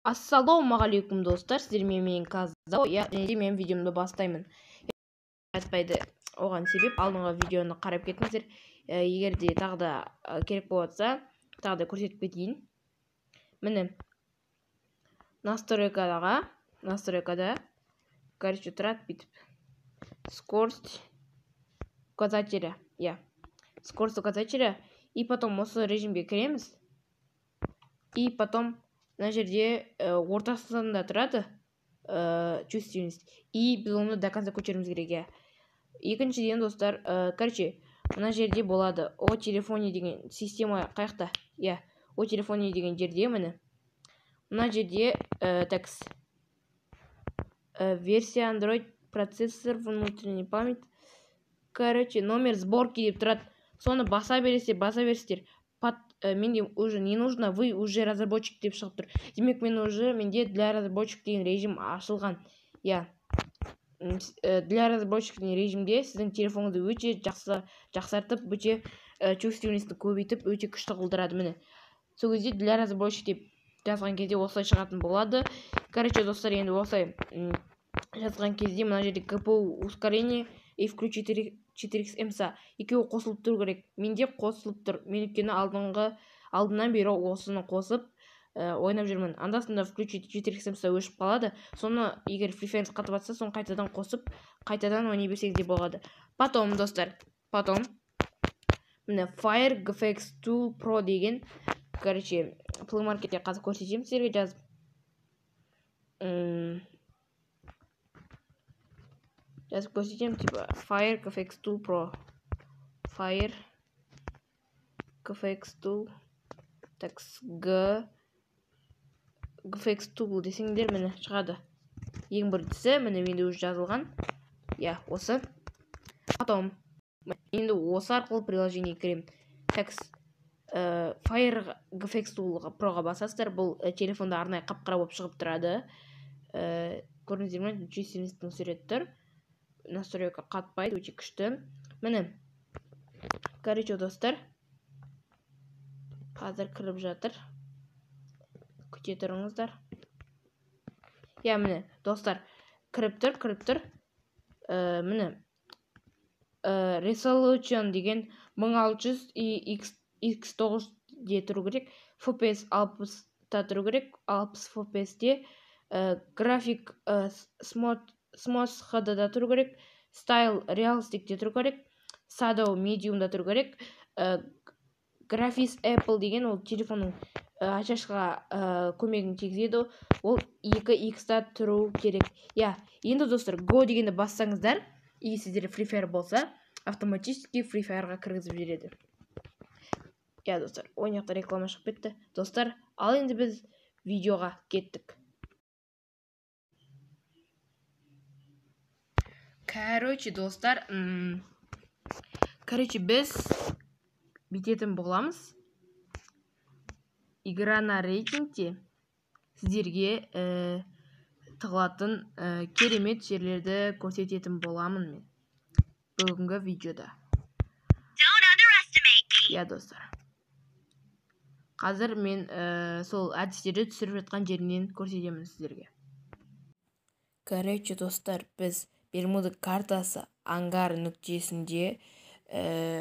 Ассалаумағалейкум достар, сіздермен мен Каззао, және мен видеомды бастаймын. Айтпайды, оған себеп алдыңғы видеоны қарап кетіңіздер. Егер де тағы да керек болса, тағы да көрсетіп кетейін. Міне, настройкада, короче, тұрады бүйтіп. Скорость указателя, скорость указателя, и потом осы режимге кіреміз. И потом мына жерде ортасында тұрады чувственность, и біз оны до конца көтеруіміз керек. Екіншіден достар, короче, мына жерде болады о телефоне деген система қаяқта? О телефоне деген жерде, міне мына жерде текст версия Android, процессор, внутренний память, короче, номер сборки деп тұрады. Соны баса бересіздер. Менде уже не нужно, вы уже разработчик деп шығып тұр. Демек менде для разработчик деген режим ашылған. Для разработчик деген режимде сіздің телефоныңызды өте жақсартып, өте чувственностьті көбейтіп, өте күшті қылдырады. Міне сол кезде для разработчик деп жазған кезде осылай шығатын болады. Короче, достар, енді осылай жазған кезде мына жерде GPU ускорение и включи 4x MSA екеуі қосылып тұру керек. Менде қосылып тұр. Мен өйткені алдынан бері осыны қосып ойнап жүрмін. Андасында включи 4x MSA өшіп қалады. Соны егер FreeFire қатып атса, соны қайтадан қосып, қайтадан ойнай берсек де болады. Потом, достар, міне Fire GFX Tool Pro деген, короче, Play Market'те қазір көрсетемін сіздерге жазып. Жазып көрсетемін, типа Fire GFX Tool Pro. Fire GFX Tool GFX Tool десеңдер, міне шығады. Ең біріншісі, міне менде уже жазылған. Осы. Потом енді осы арқылы приложение кірем. Fire GFX Tool Pro'ға басасыздар. Бұл телефонда арнайы қап-қара болып шығып тұрады. Көрдіңіздер ме? Чувственностьтің суреті тұр. Настройка қатпайды, өте күшті. Міне, короче, достар, қазір кіріп жатыр. Күте тұрыңыздар. Міне, достар, кіріп тұр. Міне, Resolution деген 1600 и X900 де тұру керек. FPS 60-та тұру керек. 60 FPS-те. График Smooth HD-да тұру керек. Style Realistic-те тұру керек. Shadow Medium-да тұру керек. Graphics Apple деген ол телефонның ашашқа көмегін тигізеді. Ол 2x-та тұру керек. Енді достар, Go дегенді бассаңыздар, егер сіздер Free Fire болса, автоматически Free Fire-ға кіргізіп жібереді. Достар, ойнақта реклама шығып кетті. Достар, ал енді біз видеоға кеттік. Короче, достар, біз бүйтетін боламыз. Игра на рейтингте сіздерге тығылатын керемет жерлерді көрсететін боламын мен бүгінгі видеода. Достар, қазір мен сол әдістерді түсіріп жатқан жерінен көрсетемін сіздерге. Короче, достар, біз Бермуда картасы ангар нүктесінде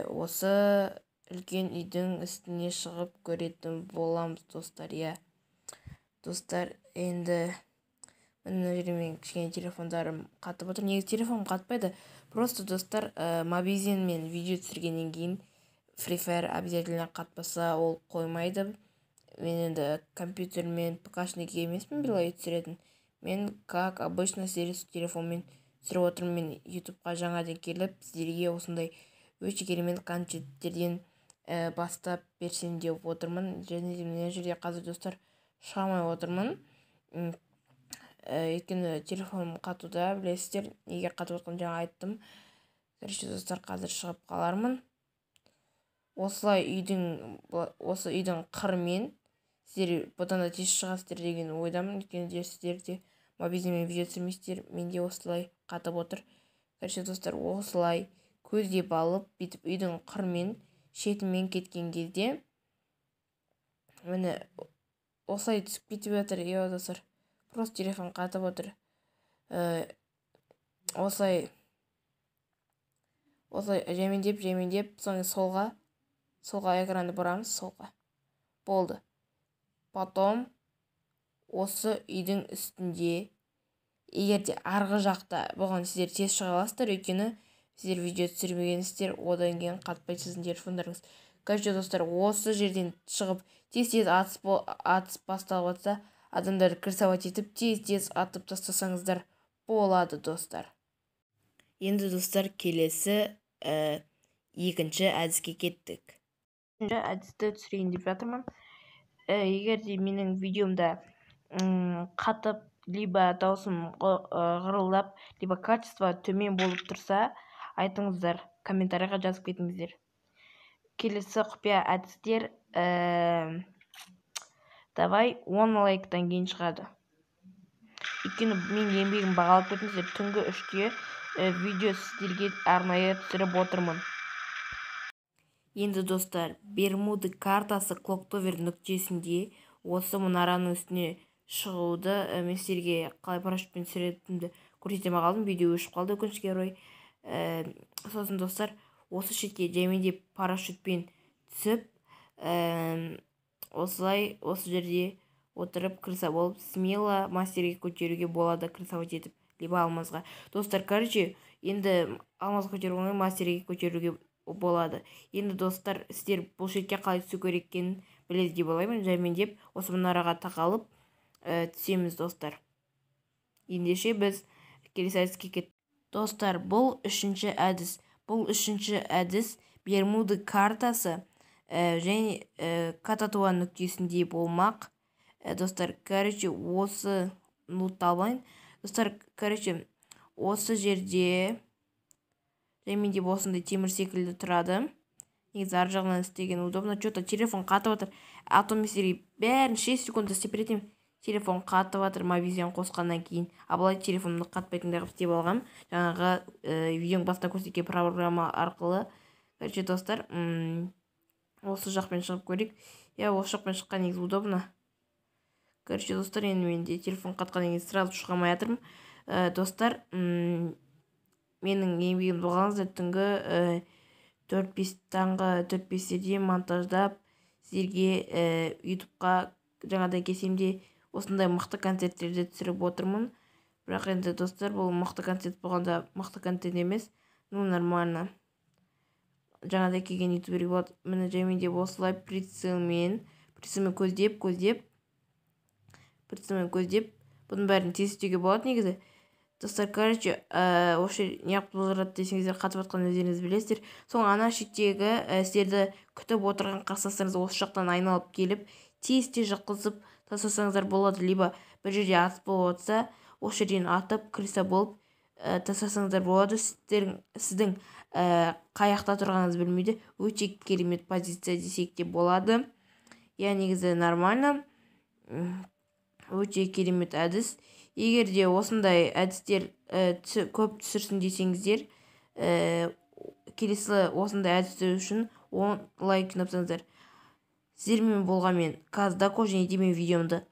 осы үлкен үйдің үстіне шығып көретін боламыз, достар. Достар, енді мына жермен кішкене телефондарым қатып отыр. Негізі телефоным қатпайды. Просто, достар, мобизенмен видео түсіргеннен кейін Free Fire обязательно қатпаса ол қоймайды. Мен енді компьютермен ПК-шник емеспін билай түсіретін. Мен, как обычно, телефонмен түсіріп отырмын. Мен YouTube-қа жаңадан келіп, сіздерге осындай өте керемет контенттерден бастап берсем деп отырмын. Және мына жерде қазір, достар, шығамай отырмын. Өйткені телефоным қатуда, білесіздер, неге қатып отқан жаңа айттым. Короче, достар, қазір шығып қалармын. Осы үйдің қырымен сіздер бұдан да тез шығасыздар деген ойдамын. Өйткені сіздерде мобизенмен видео түсірмейсіздер, менде осылай қатып отыр. Короче, достар, осылай көздеп алып, бүйтіп үйдің қырымен шетімен кеткен кезде, міне осылай түсіп кетіп жатыр. Иә достар, просто телефон қатып отыр. Осылай жемендеп соң солға экранды бұрамыз, солға. Болды. Потом осы үйдің үстінде, егер де арғы жақта болған сіздер тез шыға аласыздар, өйткені сіздер видео түсірмегенсіздер, одан кейін қатпайды сіздің телефондарыңыз. Короче достар, осы жерден шығып тез атыс басталып жатса, адамдарды красавать етіп тез атып тастасаңыздар болады достар. Енді достар, келесі екінші әдіске кеттік. Екінші әдісті түсірейін деп жатырмын. Егер де менің видеомда қатып, либо даусым ғырылдап, либо качество төмен болып тұрса, айтыңыздар, комментарийға жазып кетіңіздер. Келесі құпия әдістер давай 10 лайктан кейін шығады. Өйткені мен еңбегім бағалап кетіңіздер, түнгі 3-те видео сіздерге арнайы түсіріп отырмын. Енді достар, Бермуды картасы Клоктовер нүктесінде осы мұнараның үстіне шығуды мен сіздерге қалай парашютпен түсіретінімді көрсете қалдым. Видео өшіп қалды, өкінішке орай. Сосын достар, осы шетке жемендеп парашютпен түсіп, осылай осы жерде отырып крыса болып смело мастерге көтеруге болады, крысовать етіп, либо алмазға. Достар, короче, енді алмазға көтеру оңай, мастерге көтеруге болады. Енді достар, сіздер бұл шетке қалай түсу керек екенін біледі деп ойлаймын. Жемендеп осы мұнараға тақалып түсеміз достар. Ендеше біз келесі әдіске кеттік. Достар, бұл үшінші әдіс. Бұл үшінші әдіс Бермуды картасы және Кататуа нүктесінде болмақ. Достар, короче, осы нотталайын. Достар, короче, осы жерде жемендеп осындай темір секілді тұрады. Негізі ар жағынан істеген удобно. Что-то телефон қатып отыр. Атоместерге бәрін 6 секунд істеп беретем. Телефон қатып отыр, мобильден қосқаннан кейін. Абылай телефонымды қатпайтындай қылып істеп алғам. Жаңағы видеоның басында көрсеткен программа арқылы. Короче, достар, осы жақпен шығып көрейік. Я осы жақпен шыққан негізі удобно. Короче, достар, енді менде телефон қатқан деген сразу шыға алмай жатырмын. Достар, менің еңбегім болғаныңыздар түнгі 4-5-терде монтаждап сіздерге ютубқа жаңадан келсемде осындай мықты концерттерді түсіріп отырмын. Бірақ енді достар, бұл мықты концерт болғанда мықты концерт емес. Ну, нормально. Жаңадан келген ютуберге болады. Міне жемендеп осылай прицелмен көздеп, бұның бәрін тез істеуге болады негізі. Достар, короче, осы неғып бұлғырады десеңіздер, қатып атқан өздеріңіз білесіздер. Соң ана шеттегі сіздерді күтіп отырған қарсыластарыңыз осы жақтан айналып келіп, тез жаққызып тастасаңыздар болады. Либо бір жерде атыс болып отса, осы жерден атып, крыса болып тастасаңыздар болады. Сіздің қаяқта тұрғаныңыз білмейді. Өте керемет позиция десек те болады. Я негізі нормально. Өте керемет әдіс. Егер де осындай әдістер көп түсірсін десеңіздер, келесі осындай әдістер үшін 10 лайк напсаңыздар. Сіздермен болғанмен Каздако және де мен видеомды